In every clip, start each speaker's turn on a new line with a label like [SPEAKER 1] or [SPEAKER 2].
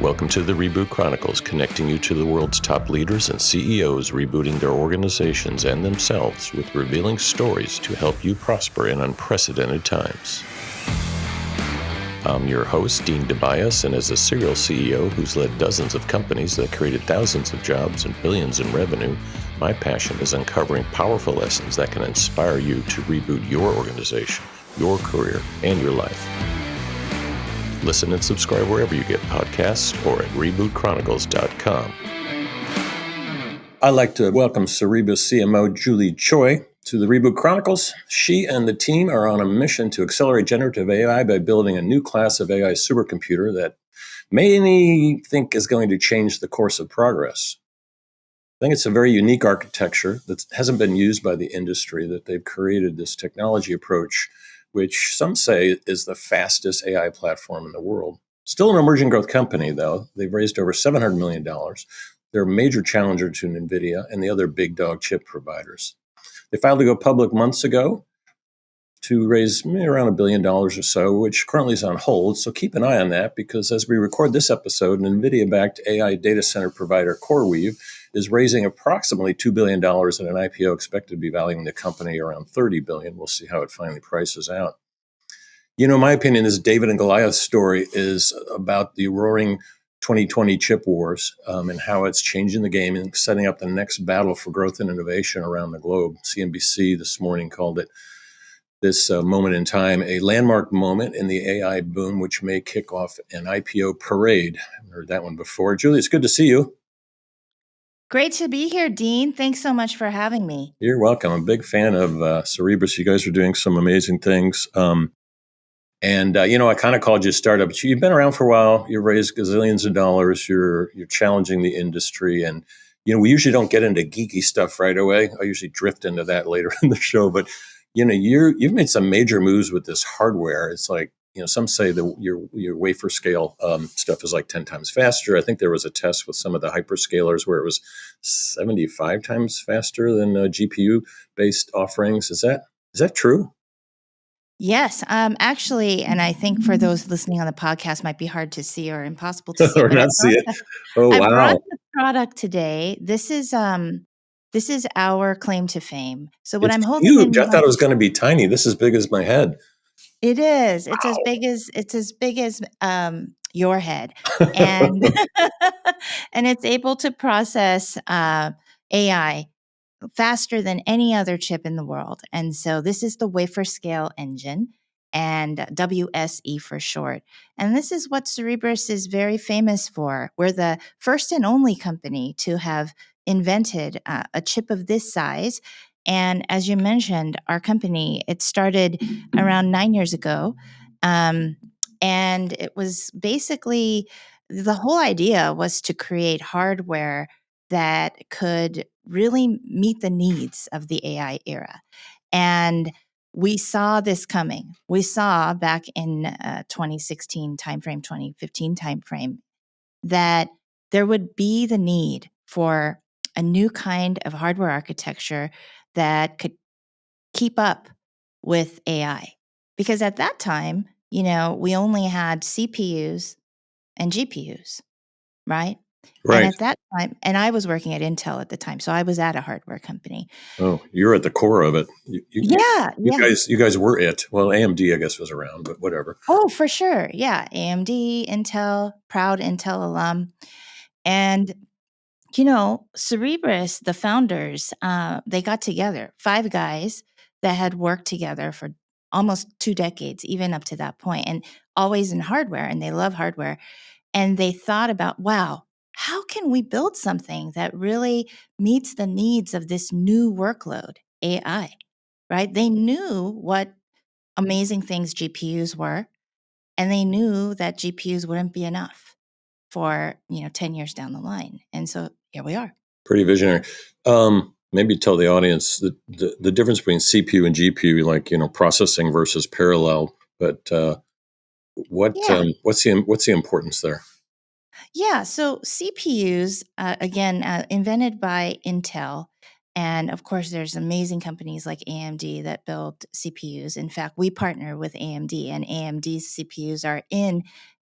[SPEAKER 1] Welcome to the Reboot Chronicles, connecting you to the world's top leaders and CEOs rebooting their organizations and themselves with revealing stories to help you prosper in unprecedented times. I'm your host, Dean DeBias, and as a serial CEO who's led dozens of companies that created thousands of jobs and billions in revenue, my passion is uncovering powerful lessons that can inspire you to reboot your organization, your career, and your life. Listen and subscribe wherever you get podcasts or at rebootchronicles.com. I'd like to welcome Cerebras CMO Julie Choi to the Reboot Chronicles. She and the team are on a mission to accelerate generative AI by building a new class of AI supercomputer that many think is going to change the course of progress. I think it's a very unique architecture that hasn't been used by the industry, that they've created this technology approach which some say is the fastest AI platform in the world. Still an emerging growth company, though. They've raised over $700 million. They're a major challenger to Nvidia and the other big dog chip providers. They filed to go public months ago to raise around $1 billion or so, which currently is on hold. So keep an eye on that, because as we record this episode, an Nvidia-backed AI data center provider, CoreWeave, is raising approximately $2 billion in an IPO expected to be valuing the company around $30 billion. We'll see how it finally prices out. You know, in my opinion, this David and Goliath story is about the roaring 2020 chip wars and how it's changing the game and setting up the next battle for growth and innovation around the globe. CNBC this morning called it this moment in time a landmark moment in the AI boom, which may kick off an IPO parade. I've heard that one before. Julie, it's good to see you.
[SPEAKER 2] Great to be here, Dean. Thanks so much for having me.
[SPEAKER 1] You're welcome. I'm a big fan of Cerebras. You guys are doing some amazing things. I kind of called you a startup, but you've been around for a while. You've raised gazillions of dollars. You're challenging the industry. And, we usually don't get into geeky stuff right away. I usually drift into that later in the show. But, you've made some major moves with this hardware. It's like, some say that your wafer scale stuff is like 10 times faster. I think there was a test with some of the hyperscalers where it was 75 times faster than GPU-based offerings. Is that true?
[SPEAKER 2] Yes, actually, and I think for those listening on the podcast, might be hard to see or impossible to see.
[SPEAKER 1] Or not see it. Oh,
[SPEAKER 2] I
[SPEAKER 1] wow!
[SPEAKER 2] brought the product today. This is our claim to fame. So what
[SPEAKER 1] It's
[SPEAKER 2] I'm holding
[SPEAKER 1] huge.
[SPEAKER 2] in
[SPEAKER 1] I thought it was going to be tiny. This is big as my head.
[SPEAKER 2] It is. It's
[SPEAKER 1] Wow.
[SPEAKER 2] as big as your head, and and it's able to process AI faster than any other chip in the world. And so this is the wafer scale engine, and WSE for short. And this is what Cerebras is very famous for. We're the first and only company to have invented a chip of this size. And as you mentioned, our company, it started around 9 years ago. And it was basically, the whole idea was to create hardware that could really meet the needs of the AI era. And we saw this coming. We saw back in 2016 timeframe, 2015 timeframe, that there would be the need for a new kind of hardware architecture that could keep up with AI. Because at that time, we only had CPUs and GPUs, right?
[SPEAKER 1] Right.
[SPEAKER 2] And at that time, and I was working at Intel at the time, so I was at a hardware company.
[SPEAKER 1] Oh, you're at the core of it. You guys were it. Well, AMD, I guess, was around, but whatever.
[SPEAKER 2] Oh, for sure. Yeah. AMD, Intel, proud Intel alum. And, Cerebras, the founders, they got together, 5 guys that had worked together for almost 2 decades, even up to that point, and always in hardware, and they love hardware. And they thought about, wow, how can we build something that really meets the needs of this new workload, AI, right? They knew what amazing things GPUs were, and they knew that GPUs wouldn't be enough for, 10 years down the line. And so here we are.
[SPEAKER 1] Pretty visionary. Maybe tell the audience the difference between CPU and GPU, like, processing versus parallel. But what's the importance there?
[SPEAKER 2] Yeah, so CPUs, again, invented by Intel. And of course, there's amazing companies like AMD that build CPUs. In fact, we partner with AMD, and AMD's CPUs are in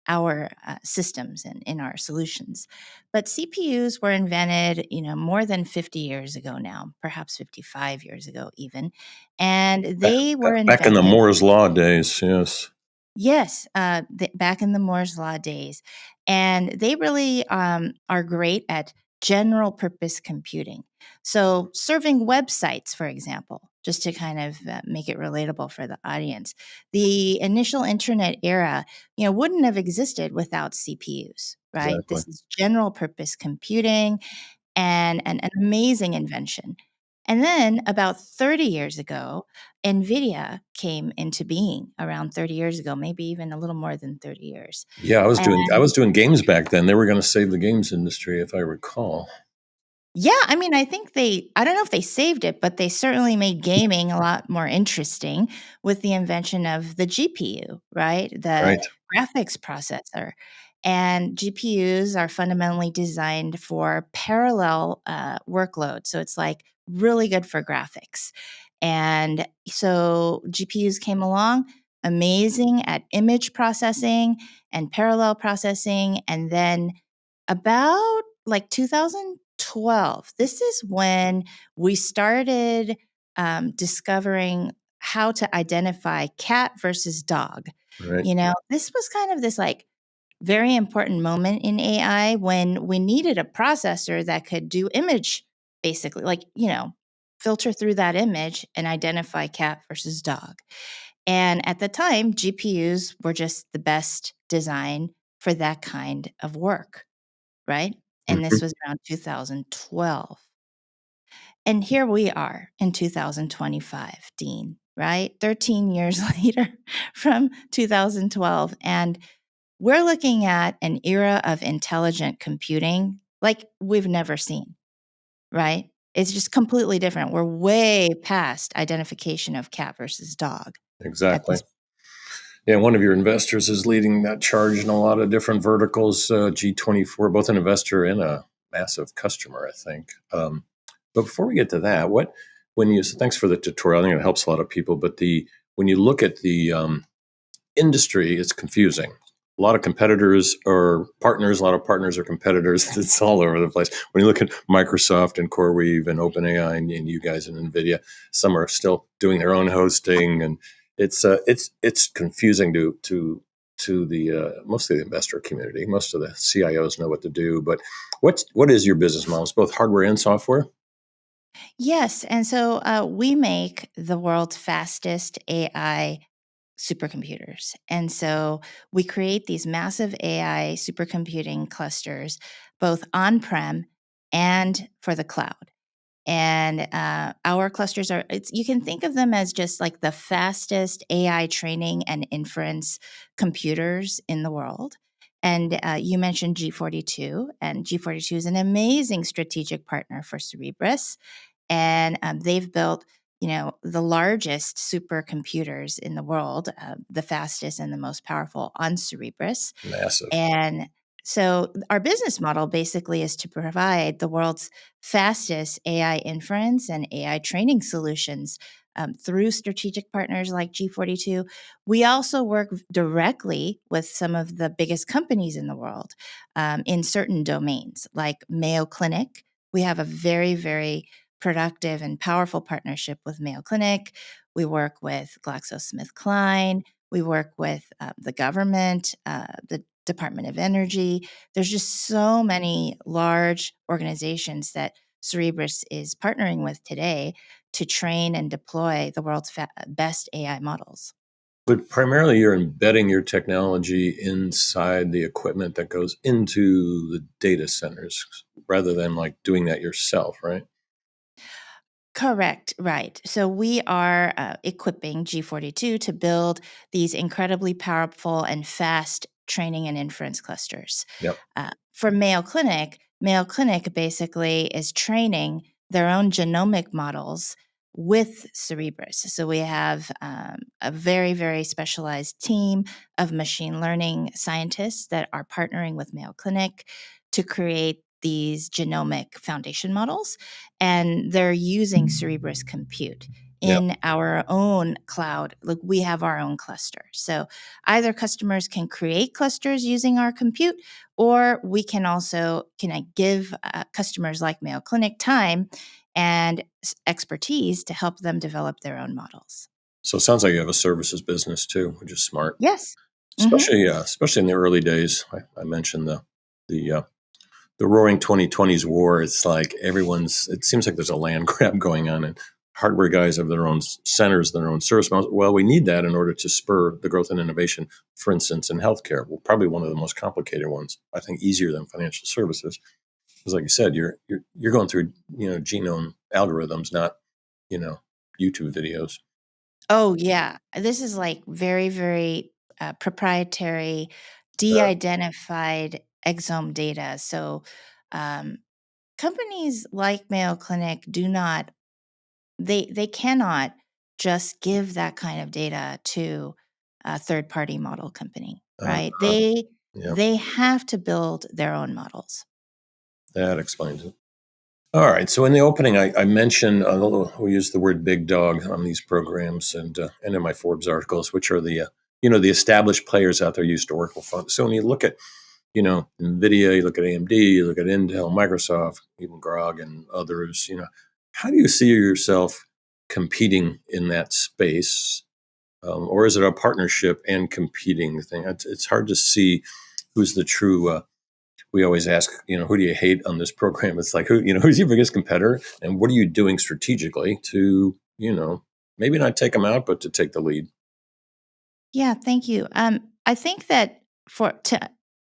[SPEAKER 2] our systems and in our solutions. But CPUs were invented, more than 50 years ago now, perhaps 55 years ago even. And they were
[SPEAKER 1] Back in the
[SPEAKER 2] invented.
[SPEAKER 1] Moore's Law days, yes.
[SPEAKER 2] Yes, back in the Moore's Law days. And they really are great at general purpose computing. So, serving websites, for example, just to kind of make it relatable for the audience, the initial internet era, wouldn't have existed without CPUs, right?
[SPEAKER 1] Exactly.
[SPEAKER 2] This is general purpose computing and an amazing invention. And then about 30 years ago, Nvidia came into being around 30 years ago, maybe even a little more than 30 years.
[SPEAKER 1] Yeah, I
[SPEAKER 2] And
[SPEAKER 1] was doing games back then. They were going to save the games industry, if I recall.
[SPEAKER 2] yeah, I mean, I don't know if they saved it, but they certainly made gaming a lot more interesting with the invention of the GPU, right? The
[SPEAKER 1] Right.
[SPEAKER 2] graphics processor. And GPUs are fundamentally designed for parallel workload. So it's like really good for graphics. And so GPUs came along, amazing at image processing and parallel processing. And then about like 2012, this is when we started discovering how to identify cat versus dog.
[SPEAKER 1] Right.
[SPEAKER 2] This was kind of this like very important moment in AI when we needed a processor that could do image basically, like, filter through that image and identify cat versus dog. And at the time, GPUs were just the best design for that kind of work, right? And this
[SPEAKER 1] Mhm.
[SPEAKER 2] was around 2012. And here we are in 2025, Dean, right? 13 years later from 2012. And we're looking at an era of intelligent computing like we've never seen, right? It's just completely different. We're way past identification of cat versus dog at
[SPEAKER 1] Exactly.
[SPEAKER 2] this.
[SPEAKER 1] Yeah, one of your investors is leading that charge in a lot of different verticals. G24, both an investor and a massive customer, I think. But before we get to that, thanks for the tutorial. I think it helps a lot of people. But when you look at the industry, it's confusing. A lot of competitors are partners. A lot of partners are competitors. It's all over the place. When you look at Microsoft and CoreWeave and OpenAI and you guys and Nvidia, some are still doing their own hosting, and it's confusing to the mostly the investor community. Most of the CIOs know what to do, but what is your business model? It's both hardware and software.
[SPEAKER 2] Yes. And so we make the world's fastest AI supercomputers. And so we create these massive AI supercomputing clusters, both on prem and for the cloud. And our clusters you can think of them as just like the fastest AI training and inference computers in the world. And you mentioned G42, and G42 is an amazing strategic partner for Cerebras. And they've built the largest supercomputers in the world, the fastest and the most powerful on Cerebras.
[SPEAKER 1] Massive.
[SPEAKER 2] And so our business model basically is to provide the world's fastest AI inference and AI training solutions through strategic partners like G42. We also work directly with some of the biggest companies in the world in certain domains, like Mayo Clinic. We have a very, very productive and powerful partnership with Mayo Clinic. We work with GlaxoSmithKline. We work with the government, the Department of Energy. There's just so many large organizations that Cerebras is partnering with today to train and deploy the world's best AI models.
[SPEAKER 1] But primarily, you're embedding your technology inside the equipment that goes into the data centers rather than like doing that yourself, right?
[SPEAKER 2] Correct, right. So we are equipping G42 to build these incredibly powerful and fast training and inference clusters.
[SPEAKER 1] Yep.
[SPEAKER 2] For Mayo Clinic basically is training their own genomic models with Cerebras. So we have a very, very specialized team of machine learning scientists that are partnering with Mayo Clinic to create these genomic foundation models, and they're using Cerebras compute in our own cloud. Like we have our own cluster. So either customers can create clusters using our compute, or we can also give customers like Mayo Clinic time and expertise to help them develop their own models.
[SPEAKER 1] So it sounds like you have a services business too, which is smart.
[SPEAKER 2] Yes.
[SPEAKER 1] Especially in the early days. I mentioned the roaring 2020's war. It's like it seems like there's a land grab going on, and hardware guys have their own centers, their own service models. Well, we need that in order to spur the growth and innovation, for instance, in healthcare. Well, probably one of the most complicated ones, I think easier than financial services. Because like you said, you're going through, genome algorithms, not, YouTube videos.
[SPEAKER 2] Oh, yeah. This is like very, very proprietary, de-identified exome data. So um, companies like Mayo Clinic they cannot just give that kind of data to a third-party model company, right?
[SPEAKER 1] Yeah,
[SPEAKER 2] They have to build their own models.
[SPEAKER 1] that explains it. All right. So in the opening, I mentioned we use the word big dog on these programs and in my Forbes articles, which are the the established players out there used to work with. So when you look at Nvidia, you look at AMD, you look at Intel, Microsoft, even Grog and others. How do you see yourself competing in that space, or is it a partnership and competing thing? It's hard to see who's the true. We always ask, who do you hate on this program? It's like, who's your biggest competitor, and what are you doing strategically to, maybe not take them out, but to take the lead?
[SPEAKER 2] Yeah, thank you. I think that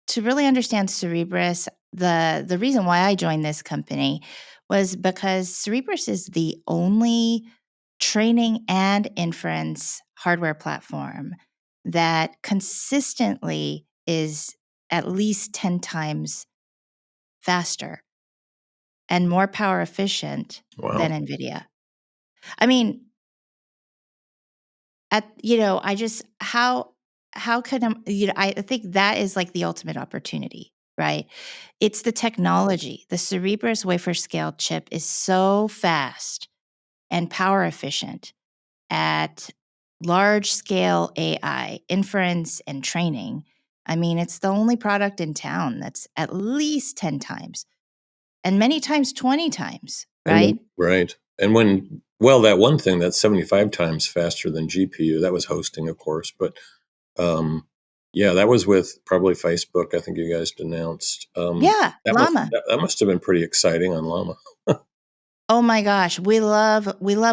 [SPEAKER 2] to really understand Cerebras, the reason why I joined this company was because Cerebras is the only training and inference hardware platform that consistently is at least 10 times faster and more power efficient
[SPEAKER 1] Wow.
[SPEAKER 2] than Nvidia. I mean, I just how could I think that is like the ultimate opportunity, right? It's the technology. The Cerebras wafer scale chip is so fast and power efficient at large scale AI inference and training. I mean, it's the only product in town that's at least 10 times and many times 20 times, right?
[SPEAKER 1] Right. And that one thing that's 75 times faster than GPU, that was hosting, of course, but yeah, that was with probably Facebook. I think you guys denounced.
[SPEAKER 2] Yeah,
[SPEAKER 1] That must
[SPEAKER 2] llama.
[SPEAKER 1] that must have been pretty exciting on Llama.
[SPEAKER 2] Oh my gosh, we love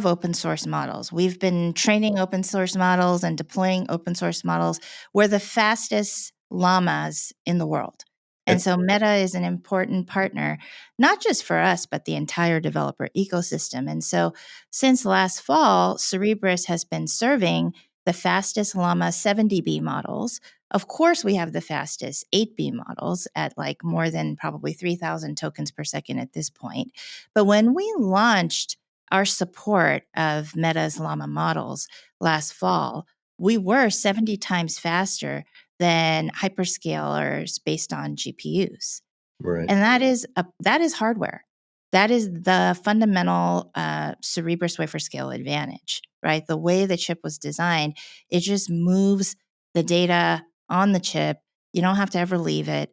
[SPEAKER 2] open source models. We've been training open source models and deploying open source models. We're the fastest llamas in the world. And
[SPEAKER 1] And,
[SPEAKER 2] so Meta is an important partner, not just for us, but the entire developer ecosystem. And so since last fall, Cerebras has been serving the fastest Llama 70B models. Of course, we have the fastest 8B models at like more than probably 3,000 tokens per second at this point. But when we launched our support of Meta's Llama models last fall, we were 70 times faster than hyperscalers based on GPUs.
[SPEAKER 1] right.
[SPEAKER 2] And that is hardware. That is the fundamental Cerebras wafer scale advantage, right? The way the chip was designed, it just moves the data on the chip. You don't have to ever leave it.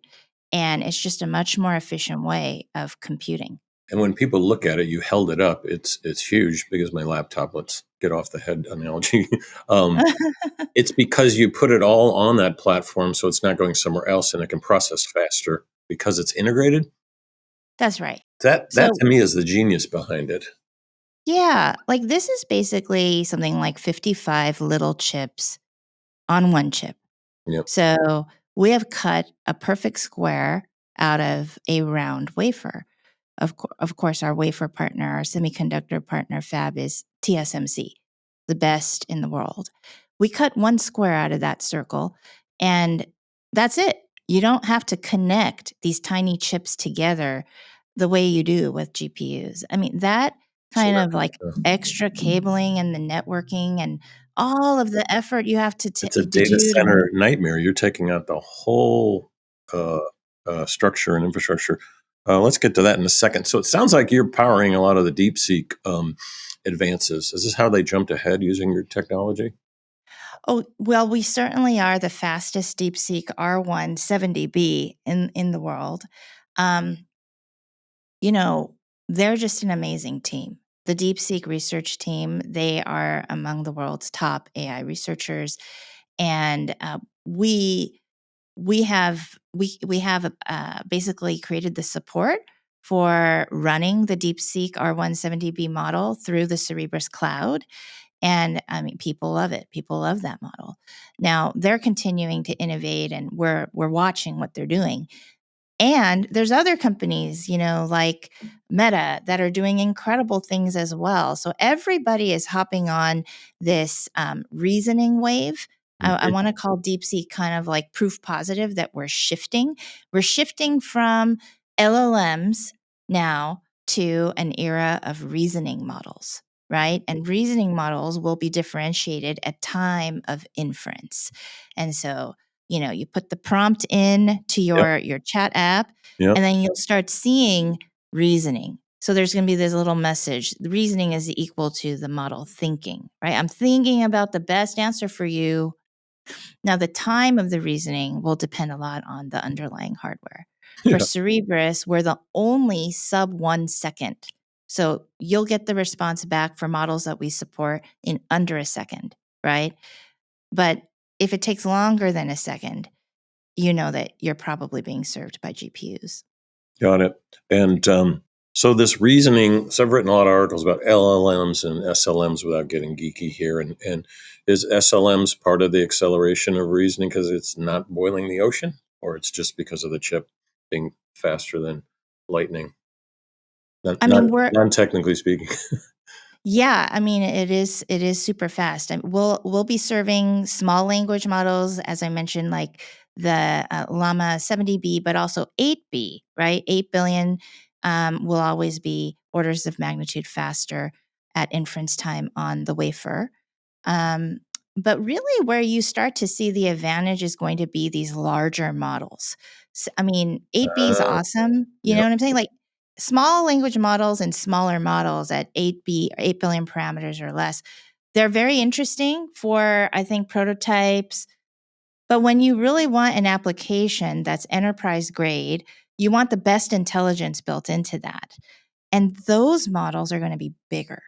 [SPEAKER 2] And it's just a much more efficient way of computing.
[SPEAKER 1] And when people look at it, you held it up. It's huge because my laptop. Let's get off the head analogy. It's because you put it all on that platform, so it's not going somewhere else, and it can process faster because it's integrated.
[SPEAKER 2] That's right.
[SPEAKER 1] That
[SPEAKER 2] So,
[SPEAKER 1] to me is the genius behind it.
[SPEAKER 2] yeah, like this is basically something like 55 little chips on one chip.
[SPEAKER 1] Yep.
[SPEAKER 2] So, we have cut a perfect square out of a round wafer. Of course, our wafer partner, our semiconductor partner fab is TSMC, the best in the world. We cut one square out of that circle, and that's it. You don't have to connect these tiny chips together the way you do with GPUs. I mean, that
[SPEAKER 1] So
[SPEAKER 2] kind
[SPEAKER 1] that
[SPEAKER 2] of like extra cabling and the networking and all of the effort you have to
[SPEAKER 1] it's a
[SPEAKER 2] to
[SPEAKER 1] data
[SPEAKER 2] do to
[SPEAKER 1] center nightmare. You're taking out the whole uh, structure and infrastructure. Let's get to that in a second. So it sounds like you're powering a lot of the DeepSeek advances? Is this how they jumped ahead using your technology?
[SPEAKER 2] Oh, well, we certainly are the fastest DeepSeek R170B in the world. Um, you know, they're just an amazing team. The DeepSeek research team, they are among the world's top AI researchers, and we have basically created the support for running the DeepSeek R170B model through the Cerebras cloud. And I mean, people love it. People love that model. Now they're continuing to innovate, and we're watching what they're doing. And there's other companies, like Meta, that are doing incredible things as well. So everybody is hopping on this reasoning wave. I
[SPEAKER 1] Mhm.
[SPEAKER 2] want to call DeepSeek kind of like proof positive that we're shifting. We're shifting from LLMs now to an era of reasoning models, right? And reasoning models will be differentiated at time of inference. And so you put the prompt in to
[SPEAKER 1] Yep.
[SPEAKER 2] your chat app,
[SPEAKER 1] Yep.
[SPEAKER 2] and then you'll start seeing reasoning. So there's going to be this little message. The reasoning is equal to the model thinking, right? I'm thinking about the best answer for you. Now, the time of the reasoning will depend a lot on the underlying hardware. For
[SPEAKER 1] Yeah.
[SPEAKER 2] Cerebras, we're the only sub 1 second. So you'll get the response back for models that we support in under a second, right? But if it takes longer than a second, you know that you're probably being served by GPUs.
[SPEAKER 1] Got it. And so this reasoning, so I've written a lot of articles about LLMs and SLMs without getting geeky here. And is SLMs part of the acceleration of reasoning because it's not boiling the ocean, or it's just because of the chip being faster than lightning?
[SPEAKER 2] I
[SPEAKER 1] Not
[SPEAKER 2] mean,
[SPEAKER 1] non-technically speaking.
[SPEAKER 2] yeah, I mean, it is super fast. And we'll be serving small language models, as I mentioned, like the Llama 70B, but also 8B, right? 8 billion will always be orders of magnitude faster at inference time on the wafer. Um, but really, where you start to see the advantage is going to be these larger models. I mean, 8B is awesome. You know
[SPEAKER 1] Yep.
[SPEAKER 2] what I'm saying? Like small language models and smaller models at 8B or 8 billion parameters or less, they're very interesting for, I think, prototypes. But when you really want an application that's enterprise grade, you want the best intelligence built into that. And those models are going to be bigger.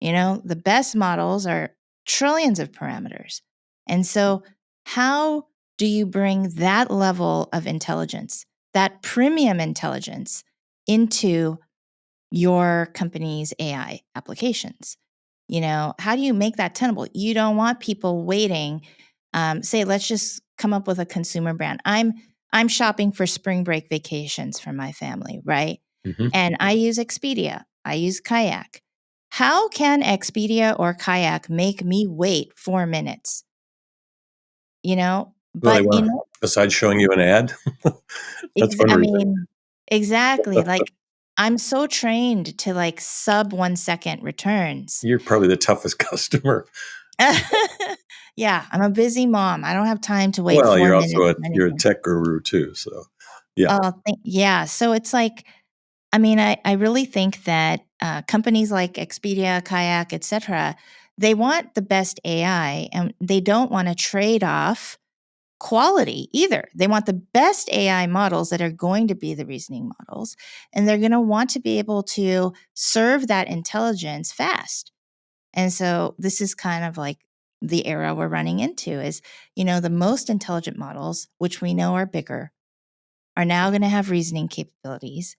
[SPEAKER 2] The best models are trillions of parameters. And so, how do you bring that level of intelligence, that premium intelligence, into your company's AI applications? How do you make that tenable? You don't want people waiting. Say, let's just come up with a consumer brand. I'm shopping for spring break vacations for my family, right?
[SPEAKER 1] Hmm.
[SPEAKER 2] And I use Expedia. I use Kayak. How can Expedia or Kayak make me wait 4 minutes?
[SPEAKER 1] Well, they
[SPEAKER 2] But
[SPEAKER 1] want to, besides showing you an ad, that's one
[SPEAKER 2] I
[SPEAKER 1] reason.
[SPEAKER 2] mean, exactly. Like I'm so trained to like sub 1 second returns.
[SPEAKER 1] You're probably the toughest customer.
[SPEAKER 2] Yeah, I'm a busy mom. I don't have time to wait
[SPEAKER 1] Well,
[SPEAKER 2] 4 minutes for
[SPEAKER 1] you're a
[SPEAKER 2] anything.
[SPEAKER 1] tech guru too, so yeah.
[SPEAKER 2] Oh, yeah. So it's like, I mean, I really think that companies like Expedia, Kayak, etc., they want the best AI, and they don't want to trade off quality either. They want the best AI models that are going to be the reasoning models, and they're going to want to be able to serve that intelligence fast. And so this is kind of like the era we're running into is, the most intelligent models, which we know are bigger, are now going to have reasoning capabilities,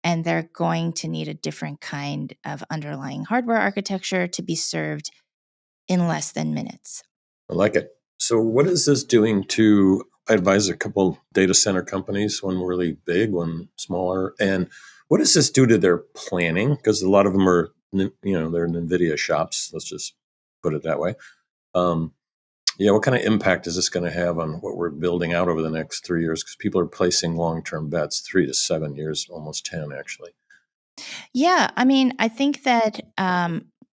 [SPEAKER 2] and they're going to need a different kind of underlying hardware architecture to be served in less than minutes.
[SPEAKER 1] I like it. So what is this doing to, I advise a couple data center companies, one really big, one smaller. And what does this do to their planning? Because a lot of them are, they're Nvidia shops. Let's just put it that way. Um, yeah, what kind of impact is this going to have on what we're building out over the next 3 years? Because people are placing long-term bets, 3 to 7 years, almost 10, actually.
[SPEAKER 2] Yeah, I mean, I think that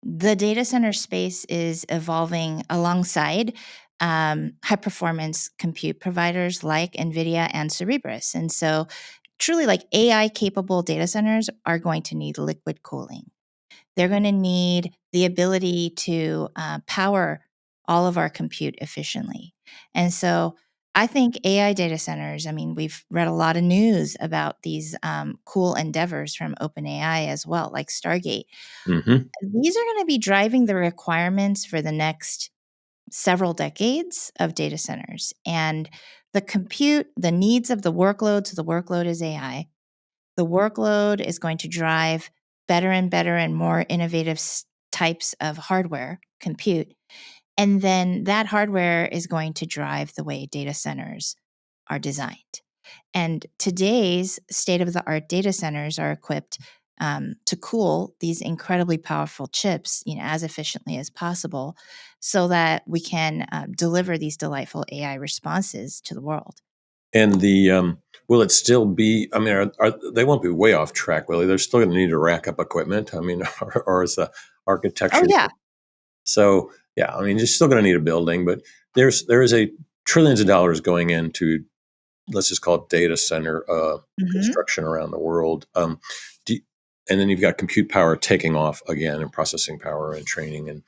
[SPEAKER 2] the data center space is evolving alongside high performance compute providers like Nvidia and Cerebras. And so, truly, like AI capable data centers are going to need liquid cooling. They're going to need the ability to power all of our compute efficiently. And so I think AI data centers, I mean, we've read a lot of news about these cool endeavors from OpenAI as well, like Stargate.
[SPEAKER 1] Mm-hmm.
[SPEAKER 2] These are going to be driving the requirements for the next several decades of data centers. And the compute, the needs of the workload, so the workload is AI. The workload is going to drive better and better and more innovative types of hardware, compute. And then that hardware is going to drive the way data centers are designed. And today's state of the art data centers are equipped to cool these incredibly powerful chips, as efficiently as possible, so that we can deliver these delightful AI responses to the world.
[SPEAKER 1] And will it still be? I mean, they won't be way off track, will they? They're still going to need to rack up equipment. I mean, or is the
[SPEAKER 2] Oh
[SPEAKER 1] architecture?
[SPEAKER 2] yeah.
[SPEAKER 1] So yeah, I mean, you're still going to need a building, but there is a trillions of dollars going into, let's just call it data center
[SPEAKER 2] Mm-hmm.
[SPEAKER 1] construction around the world. And then you've got compute power taking off again, and processing power and training. And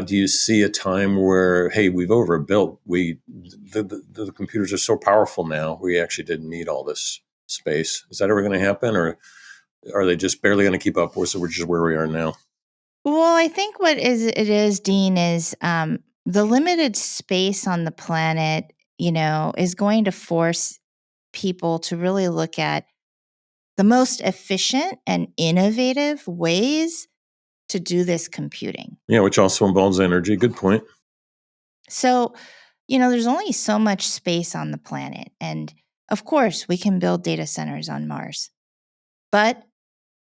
[SPEAKER 1] do you see a time where, hey, we've overbuilt? The computers are so powerful now, we actually didn't need all this space. Is that ever going to happen, or are they just barely going to keep up with? So we're just where we are now.
[SPEAKER 2] Well, I think it is, Dean, is the limited space on the planet, is going to force people to really look at the most efficient and innovative ways to do this computing.
[SPEAKER 1] Yeah, which also involves energy. Good point.
[SPEAKER 2] So, there's only so much space on the planet. And of course, we can build data centers on Mars. But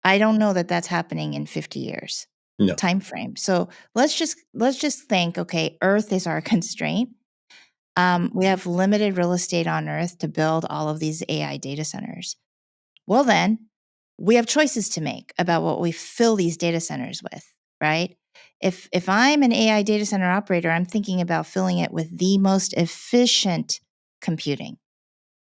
[SPEAKER 2] I don't know that that's happening in 50 years
[SPEAKER 1] No,
[SPEAKER 2] time frame. So let's just think, okay, Earth is our constraint. We have limited real estate on Earth to build all of these AI data centers. Well, then we have choices to make about what we fill these data centers with, right? If I'm an AI data center operator, I'm thinking about filling it with the most efficient computing,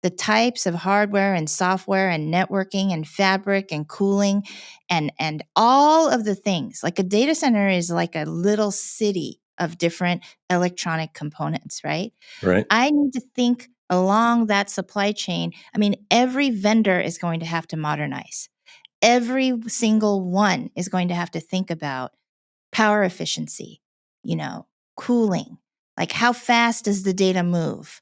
[SPEAKER 2] the types of hardware and software and networking and fabric and cooling and all of the things. Like a data center is like a little city of different electronic components, right?
[SPEAKER 1] right?
[SPEAKER 2] I need to think along that supply chain. I mean, every vendor is going to have to modernize. Every single one is going to have to think about power efficiency, cooling. Like, how fast does the data move?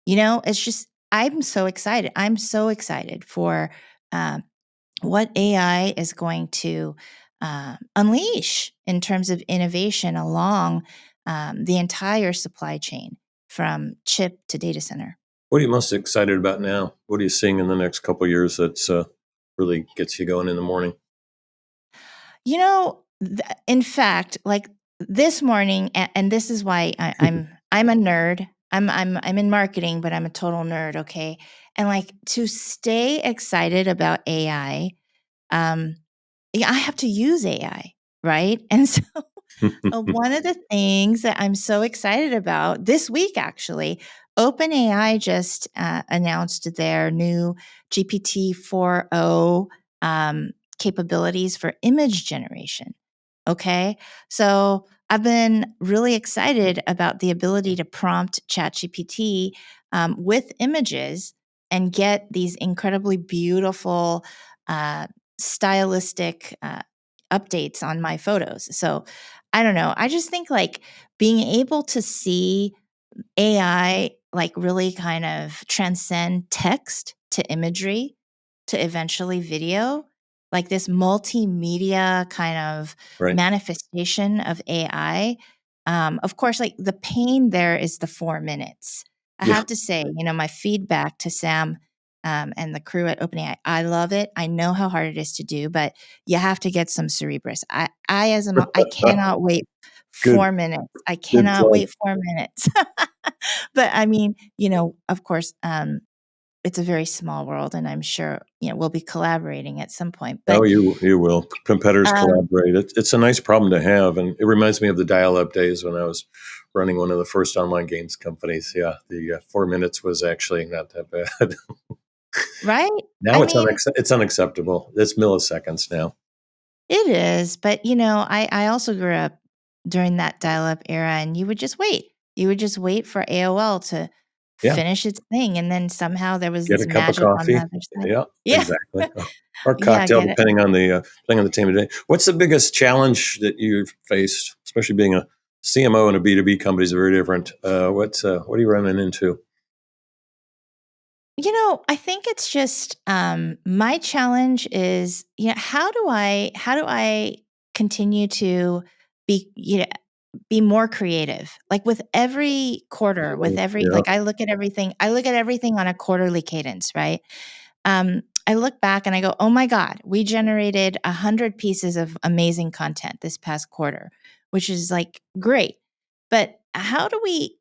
[SPEAKER 2] It's just, I'm so excited. I'm so excited for uh, what AI is going to unleash in terms of innovation along the entire supply chain from chip to data center.
[SPEAKER 1] What are you most excited about now? What are you seeing in the next couple of years that's really gets you going in the morning?
[SPEAKER 2] In fact, like this morning, and this is why I'm a nerd. I'm in marketing, but I'm a total nerd. Okay, and like to stay excited about AI, um, yeah, I have to use AI, right? And so one of the things that I'm so excited about this week, actually, OpenAI just announced their new GPT 4.0 capabilities for image generation. Okay. So I've been really excited about the ability to prompt ChatGPT with images and get these incredibly beautiful, stylistic updates on my photos. So I don't know. I just think like being able to see AI like really kind of transcend text to imagery to eventually video, like this multimedia kind of
[SPEAKER 1] Right.
[SPEAKER 2] manifestation of AI. Of course, like the pain there is the 4 minutes. I
[SPEAKER 1] Yeah.
[SPEAKER 2] have to say, my feedback to Sam and the crew at OpenAI, I love it. I know how hard it is to do, but you have to get some Cerebras. I cannot wait
[SPEAKER 1] Good.
[SPEAKER 2] 4 minutes. I
[SPEAKER 1] Good
[SPEAKER 2] cannot
[SPEAKER 1] plug.
[SPEAKER 2] wait 4 minutes. But I mean, of course, it's a very small world, and I'm sure we'll be collaborating at some point.
[SPEAKER 1] Oh,
[SPEAKER 2] But
[SPEAKER 1] you will. Competitors
[SPEAKER 2] um,
[SPEAKER 1] collaborate. It's a nice problem to have, and it reminds me of the dial-up days when I was running one of the first online games companies. Yeah, the 4 minutes was actually not that bad.
[SPEAKER 2] right?
[SPEAKER 1] Now
[SPEAKER 2] I
[SPEAKER 1] it's
[SPEAKER 2] mean,
[SPEAKER 1] it's unacceptable. It's milliseconds now.
[SPEAKER 2] It is, but I also grew up during that dial-up era, and you would just wait. You would just wait for AOL to
[SPEAKER 1] Yeah.
[SPEAKER 2] finish its thing, and then somehow there was
[SPEAKER 1] Get
[SPEAKER 2] this
[SPEAKER 1] a cup of
[SPEAKER 2] magic on the
[SPEAKER 1] coffee.
[SPEAKER 2] other side.
[SPEAKER 1] Yeah,
[SPEAKER 2] Yeah.
[SPEAKER 1] exactly. Or
[SPEAKER 2] Yeah,
[SPEAKER 1] cocktail,
[SPEAKER 2] get it.
[SPEAKER 1] depending on the time of day. What's the biggest challenge that you've faced, especially being a CMO and a B2B company is very different. What are you running into?
[SPEAKER 2] I think it's just my challenge is, how do I continue to be, be more creative? Like with every quarter, with every
[SPEAKER 1] Yeah,
[SPEAKER 2] like I look at everything on a quarterly cadence, right? I look back and I go, oh my God, we generated 100 pieces of amazing content this past quarter, which is like great. But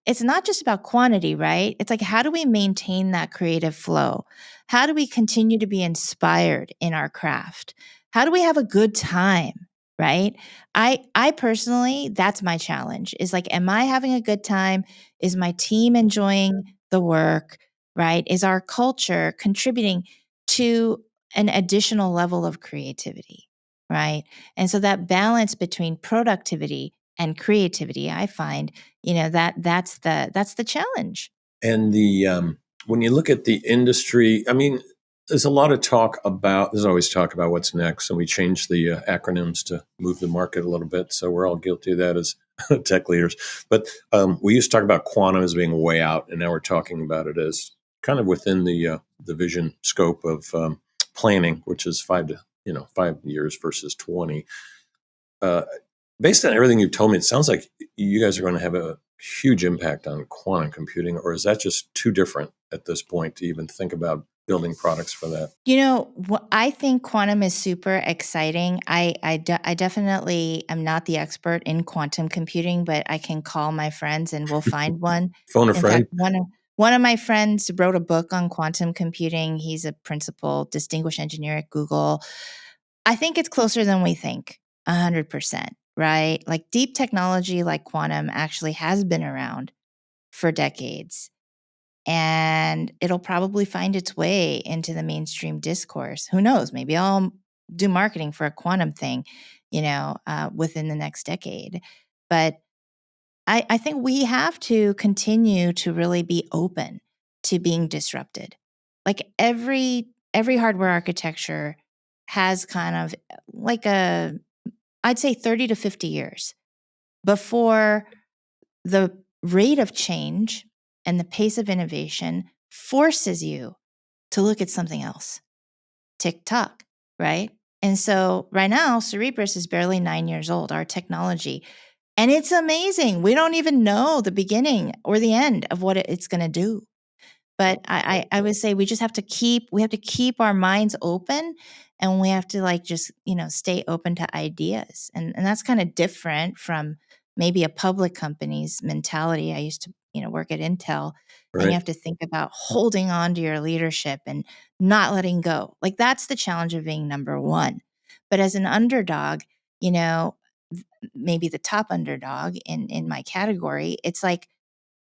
[SPEAKER 2] it's not just about quantity, right? It's like, how do we maintain that creative flow? How do we continue to be inspired in our craft? How do we have a good time? Right. I personally, that's my challenge is like, am I having a good time? Is my team enjoying the work? Right. Is our culture contributing to an additional level of creativity? Right. And so that balance between productivity and creativity, I find, that's the challenge.
[SPEAKER 1] and when you look at the industry, I mean, there's a lot of talk about. There's always talk about what's next, and we changed the acronyms to move the market a little bit. So we're all guilty of that as tech leaders. But we used to talk about quantum as being way out, and now we're talking about it as kind of within the vision scope of planning, which is 5 years versus 20. Uh, Based on everything you've told me, it sounds like you guys are going to have a huge impact on quantum computing, or is that just too different at this point to even think about building products for that?
[SPEAKER 2] I think quantum is super exciting. I definitely am not the expert in quantum computing, but I can call my friends and we'll find one.
[SPEAKER 1] Phone a
[SPEAKER 2] In fact,
[SPEAKER 1] friend?
[SPEAKER 2] one of my friends wrote a book on quantum computing. He's a principal distinguished engineer at Google. I think it's closer than we think, 100%, right? Like deep technology like quantum actually has been around for decades, and it'll probably find its way into the mainstream discourse. Who knows? Maybe I'll do marketing for a quantum thing, within the next decade. But I think we have to continue to really be open to being disrupted. Like every hardware architecture has kind of like I'd say 30 to 50 years before the rate of change and the pace of innovation forces you to look at something else. TikTok, right? And so right now, Cerebras is barely 9 years old, our technology. And it's amazing. We don't even know the beginning or the end of what it's going to do. But I would say we have to keep our minds open, and we have to like just, stay open to ideas. And that's kind of different from maybe a public company's mentality. I used to, work at Intel, and you
[SPEAKER 1] Right.
[SPEAKER 2] have to think about holding on to your leadership and not letting go. Like that's the challenge of being number one. But as an underdog, you know, maybe the top underdog in my category, it's like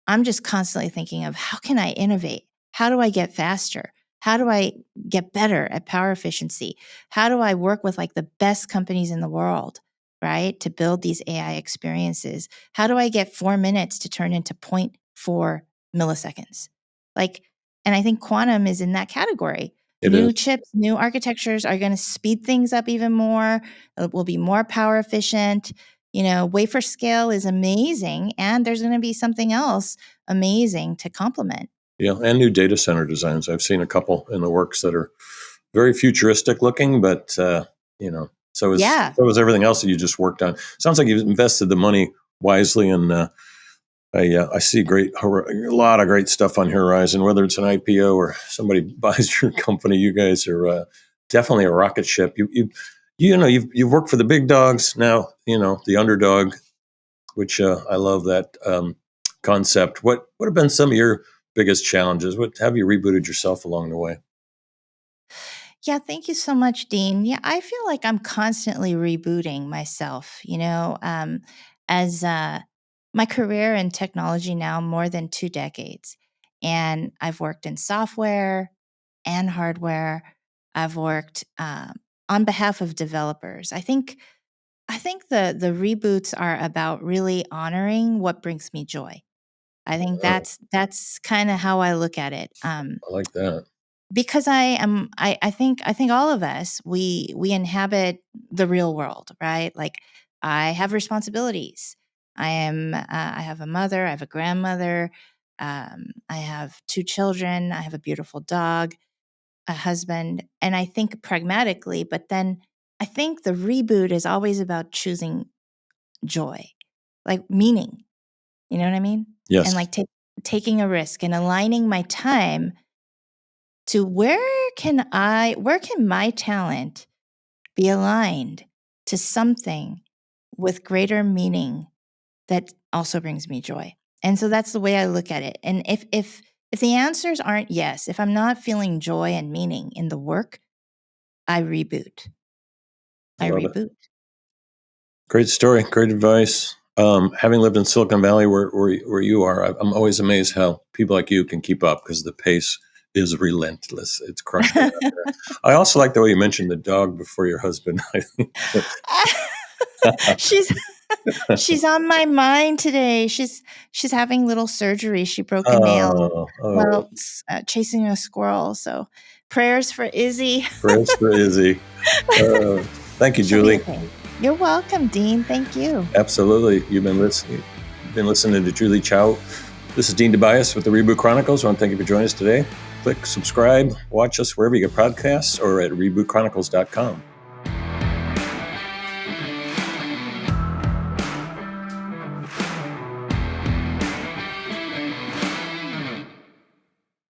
[SPEAKER 2] I'm just constantly thinking of how can I innovate? How do I get faster? How do I get better at power efficiency? How do I work with like the best companies in the world, right? To build these AI experiences? How do I get 4 minutes to turn into zero point 0.4 milliseconds? Like, and I think quantum is in that category.
[SPEAKER 1] It
[SPEAKER 2] New
[SPEAKER 1] is.
[SPEAKER 2] chips, new architectures are going to speed things up even more. It will be more power efficient. Wafer scale is amazing, and there's going to be something else amazing to complement.
[SPEAKER 1] Yeah, and new data center designs. I've seen a couple in the works that are very futuristic looking, but
[SPEAKER 2] Yeah.
[SPEAKER 1] so is everything else that you just worked on. Sounds like you've invested the money wisely, and I see a lot of great stuff on Horizon. Whether it's an IPO or somebody buys your company, you guys are definitely a rocket ship. You've worked for the big dogs. Now the underdog, which I love that concept. What have been some of your biggest challenges? What have you rebooted yourself along the way?
[SPEAKER 2] Yeah, thank you so much, Dean. Yeah, I feel like I'm constantly rebooting myself, as my career in technology now more than 2 decades. And I've worked in software and hardware. I've worked on behalf of developers. I think the reboots are about really honoring what brings me joy. I think
[SPEAKER 1] Oh,
[SPEAKER 2] that's kind of how I look at it.
[SPEAKER 1] I like that.
[SPEAKER 2] Because I think all of us, we inhabit the real world, right? Like, I have responsibilities. I have a mother, I have a grandmother, I have 2 children, I have a beautiful dog, a husband, and I think pragmatically, but then I think the reboot is always about choosing joy, like meaning. You know what I mean? And
[SPEAKER 1] Yes.
[SPEAKER 2] like taking a risk and aligning my time to where can my talent be aligned to something with greater meaning that also brings me joy. And so that's the way I look at it. And if the answers aren't yes, if I'm not feeling joy and meaning in the work, I reboot.
[SPEAKER 1] I
[SPEAKER 2] I
[SPEAKER 1] love it.
[SPEAKER 2] reboot.
[SPEAKER 1] Great story. Great advice. Having lived in Silicon Valley where you are, I'm always amazed how people like you can keep up because the pace is relentless. It's crushing it out there. I also like the way you mentioned the dog before your husband. I think
[SPEAKER 2] she's she's on my mind today. She's having little surgery. She broke a nail
[SPEAKER 1] oh,
[SPEAKER 2] while chasing a squirrel. So prayers for Izzy.
[SPEAKER 1] prayers for Izzy. Uh, Thank you,
[SPEAKER 2] She'll be
[SPEAKER 1] Julie.
[SPEAKER 2] okay. You're welcome, Dean. Thank you.
[SPEAKER 1] Absolutely. You've been listening to Julie Chow. This is Dean Tobias with the Reboot Chronicles. I want to thank you for joining us today. Click subscribe, watch us wherever you get podcasts or at rebootchronicles.com.